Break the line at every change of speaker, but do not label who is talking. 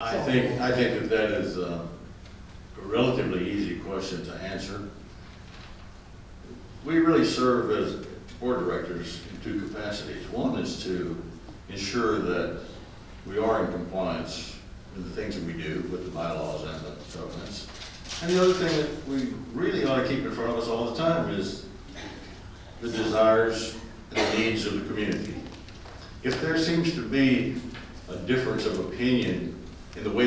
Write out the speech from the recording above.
I think that is a relatively easy question to answer. We really serve as board directors in two capacities. One is to ensure that we are in compliance with the things that we do with the bylaws and the covenants. And the other thing that we really ought to keep in front of us all the time is the desires and the needs of the community. If there seems to be a difference of opinion in the way that